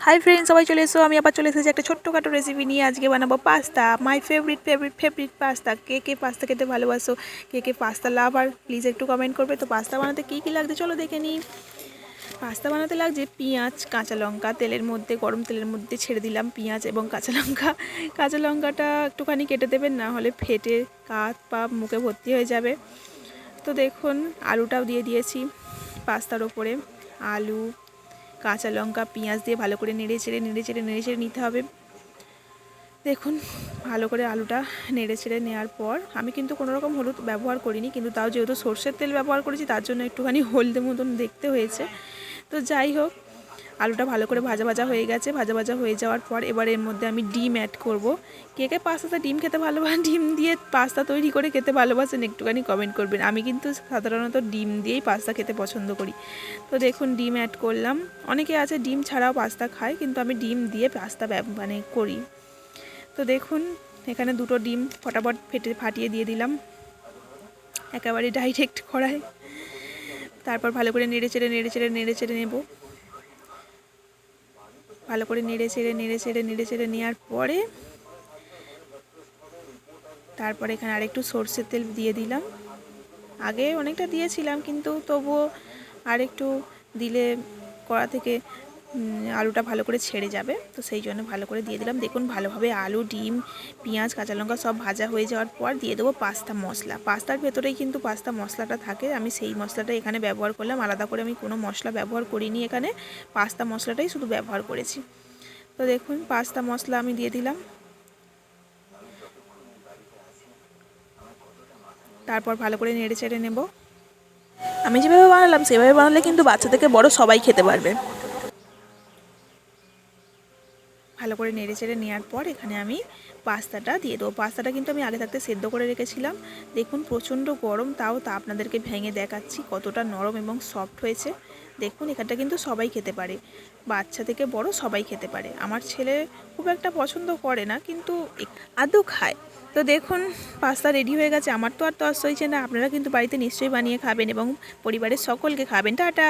Hi friend, সবাই চলে এসো। আমি আবার চলে এসেছি একটা ছোট্টখাটো রেসিপি নিয়ে। আজকে বানাবো pasta, my favourite pasta. K pasta খেতে ভালোবাসো, কে পাস্তা লাভার, প্লিজ একটু কমেন্ট করবে। তো পাস্তা বানাতে কী কী লাগছে চলো দেখে নিই। পাস্তা বানাতে লাগছে পেঁয়াজ, কাঁচা লঙ্কা। গরম তেলের মধ্যে ছেড়ে দিলাম পেঁয়াজ এবং কাঁচা লঙ্কা। কাঁচা লঙ্কাটা একটুখানি কেটে দেবেন, না হলে ফেটে কাঁধ পা মুখে ভর্তি হয়ে যাবে। তো দেখুন আলুটাও দিয়ে দিয়েছি পাস্তার ওপরে। আলু, কাঁচা লঙ্কা, পেঁয়াজ দিয়ে ভালো করে নেড়ে চেড়ে নিতে হবে। দেখুন ভালো করে আলুটা নেড়ে চেড়ে নেওয়ার পর আমি কিন্তু কোনো রকম হলুদ ব্যবহার করিনি, কিন্তু তাও যেহেতু সর্ষের তেল ব্যবহার করেছি তার জন্য একটুখানি হলদে মতন দেখতে হয়েছে। তো যাই হোক, আলুটা ভালো করে ভাজা হয়ে গেছে। ভাজা হয়ে যাওয়ার পর এবার এর মধ্যে আমি ডিম অ্যাড করব। কে পাস্তাতে ডিম খেতে ভালোবাসেন, ডিম দিয়ে পাস্তা তৈরি করে খেতে ভালোবাসেন, একটুখানি কমেন্ট করবেন। আমি কিন্তু সাধারণত ডিম দিয়েই পাস্তা খেতে পছন্দ করি। তো দেখুন ডিম অ্যাড করলাম। অনেকে আছে ডিম ছাড়াও পাস্তা খায়, কিন্তু আমি ডিম দিয়ে পাস্তা করি। তো দেখুন এখানে দুটো ডিম ফটাফট ফাটিয়ে দিয়ে দিলাম একেবারে ডাইরেক্ট কড়াই। তারপর ভালো করে নেড়ে চেড়ে নেব। ভালো করে নেড়ে চেড়ে নেওয়ার পরে তারপরে এখানে আরেকটু সর্ষের তেল দিয়ে দিলাম। আগে অনেকটা দিয়েছিলাম, কিন্তু তবুও আরেকটু দিলে কড়া থেকে আলুটা ভালো করে ছেড়ে যাবে, তো সেই জন্য ভালো করে দিয়ে দিলাম। দেখুন ভালোভাবে আলু, ডিম, পেঁয়াজ, কাঁচা লঙ্কা সব ভাজা হয়ে যাওয়ার পর দিয়ে দেবো পাস্তা মশলা। পাস্তার ভেতরেই কিন্তু পাস্তা মশলাটা থাকে, আমি সেই মশলাটা এখানে ব্যবহার করলাম। আলাদা করে আমি কোনো মশলা ব্যবহার করিনি, এখানে পাস্তা মশলাটাই শুধু ব্যবহার করেছি। তো দেখুন পাস্তা মশলা আমি দিয়ে দিলাম। তারপর ভালো করে নেড়ে চেড়ে নেব। আমি যেভাবে বানালাম সেভাবে বানালে কিন্তু বাচ্চা থেকে বড় সবাই খেতে পারবে। ভালো করে নেড়ে চেড়ে নেওয়ার পর এখানে আমি পাস্তাটা দিয়ে দেবো। পাস্তাটা কিন্তু আমি আগে থাকতে সেদ্ধ করে রেখেছিলাম। দেখুন প্রচণ্ড গরম, তাও আপনাদেরকে ভেঙে দেখাচ্ছি কতটা নরম এবং সফট হয়েছে। দেখুন এখানটা কিন্তু সবাই খেতে পারে, বাচ্চা থেকে বড় সবাই খেতে পারে। আমার ছেলে খুব একটা পছন্দ করে না, কিন্তু আদৌ খায়। তো দেখুন পাস্তা রেডি হয়ে গেছে। আমার তো আর তস হয়েছে না, আপনারা কিন্তু বাড়িতে নিশ্চয়ই বানিয়ে খাবেন এবং পরিবারের সকলকে খাবেন। টাটা।